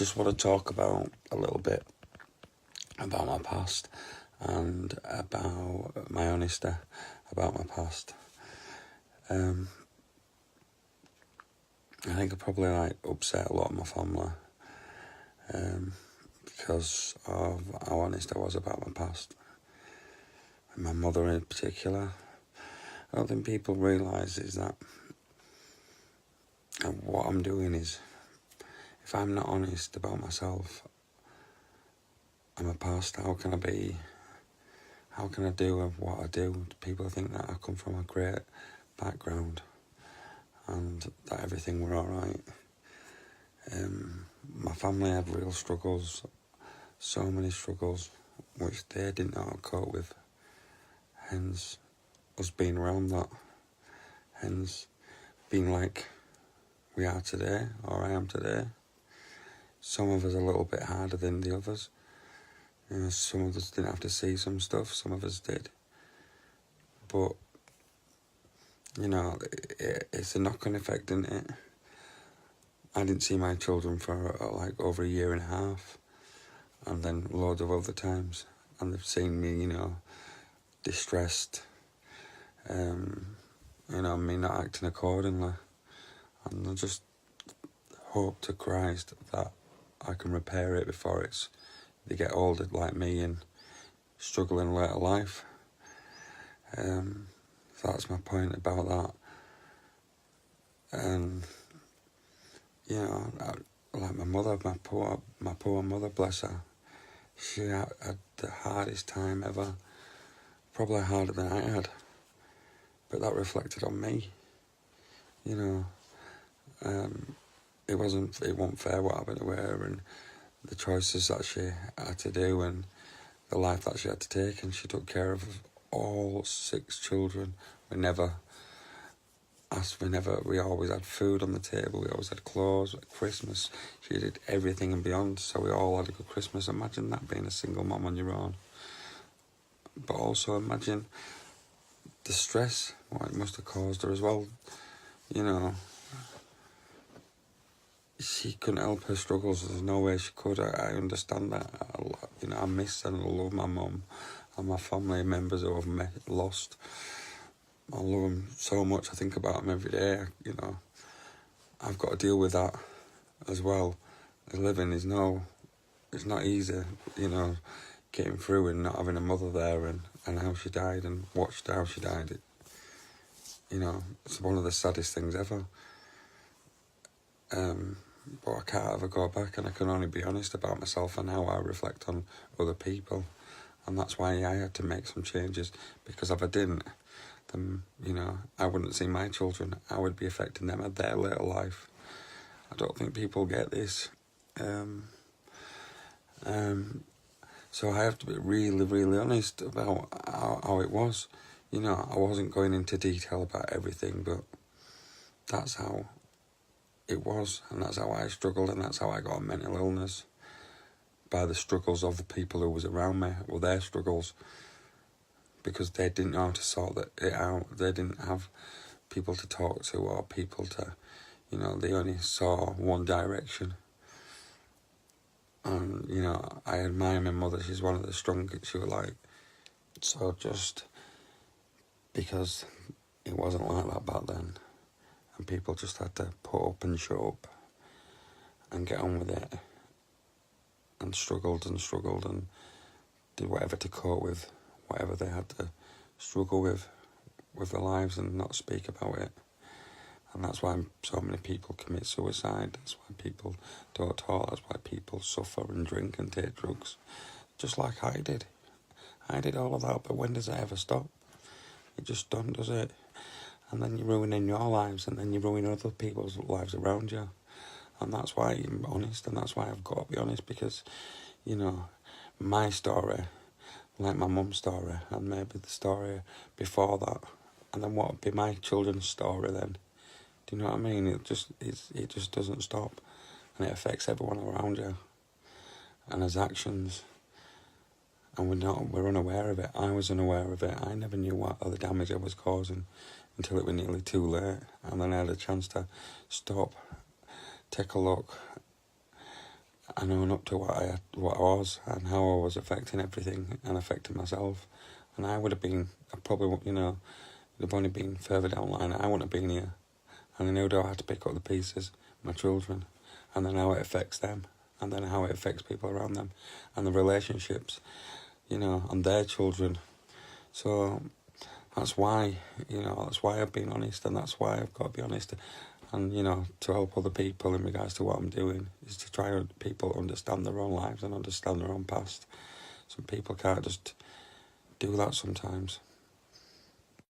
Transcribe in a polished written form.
just want to talk about a little bit about my past and about my honesty about my past. I think I probably upset a lot of my family because of how honest I was about my past. And my mother in particular. I don't think people realise is that what I'm doing is, if I'm not honest about myself and my past, how can I do what I do? People think that I come from a great background and that everything were alright. My family had real struggles, so many struggles, which they didn't know how to cope with. Hence, us being around that. Hence, being like we are today, or I am today. Some of us a little bit harder than the others. Some of us didn't have to see some stuff, some of us did. But, it's a knock-on effect, isn't it? I didn't see my children for over a year and a half, and then loads of other times. And they've seen me, distressed, me not acting accordingly. And I just hope to Christ that I can repair it before they get older like me and struggle in later life. That's my point about that. And like my mother, my poor mother, bless her. She had the hardest time ever, probably harder than I had. But that reflected on me. It wasn't fair what happened to her and the choices that she had to do and the life that she had to take, and she took care of all 6 children. We always had food on the table, we always had clothes. At Christmas, she did everything and beyond, so we all had a good Christmas. Imagine that, being a single mum on your own. But also imagine the stress, what it must have caused her as well. She couldn't help her struggles. There's no way she could. I understand that. I miss and I love my mum and my family members who I've lost. I love them so much. I think about them every day. I've got to deal with that as well. Living is it's not easy. Getting through and not having a mother there and how she died and watched how she died. It's one of the saddest things ever. But I can't ever go back, and I can only be honest about myself and how I reflect on other people. And that's why I had to make some changes, because if I didn't, then, I wouldn't see my children. I would be affecting them at their later life. I don't think people get this. So I have to be really, really honest about how it was. I wasn't going into detail about everything, but that's how it was, and that's how I struggled, and that's how I got a mental illness, by the struggles of the people who was around me, or their struggles, because they didn't know how to sort it out. They didn't have people to talk to, or people to, they only saw one direction. And, I admire my mother. She's one of the strongest. She was so just because it wasn't like that back then. And people just had to put up and show up and get on with it, and struggled and did whatever to cope with whatever they had to struggle with their lives and not speak about it. And that's why so many people commit suicide. That's why people don't talk. That's why people suffer and drink and take drugs, just like I did. I did all of that, but when does it ever stop? It just don't, does it? And then you're ruining your lives, and then you're ruining other people's lives around you. And that's why I'm honest, and that's why I've got to be honest, because, my story, like my mum's story, and maybe the story before that, and then what would be my children's story then? Do you know what I mean? It just doesn't stop, and it affects everyone around you, and his actions. And we're unaware of it. I was unaware of it. I never knew what other damage I was causing until it was nearly too late. And then I had a chance to stop, take a look, and own up to what I was and how I was affecting everything and affecting myself. And I would have been, I probably, you know, would have only been further down the line. I wouldn't have been here. And I knew I had to pick up the pieces, my children, and then how it affects them, and then how it affects people around them, and the relationships, you know, and their children. So that's why, you know, that's why I've been honest, and that's why I've got to be honest. And, you know, to help other people in regards to what I'm doing is to try and people understand their own lives and understand their own past. Some people can't just do that sometimes.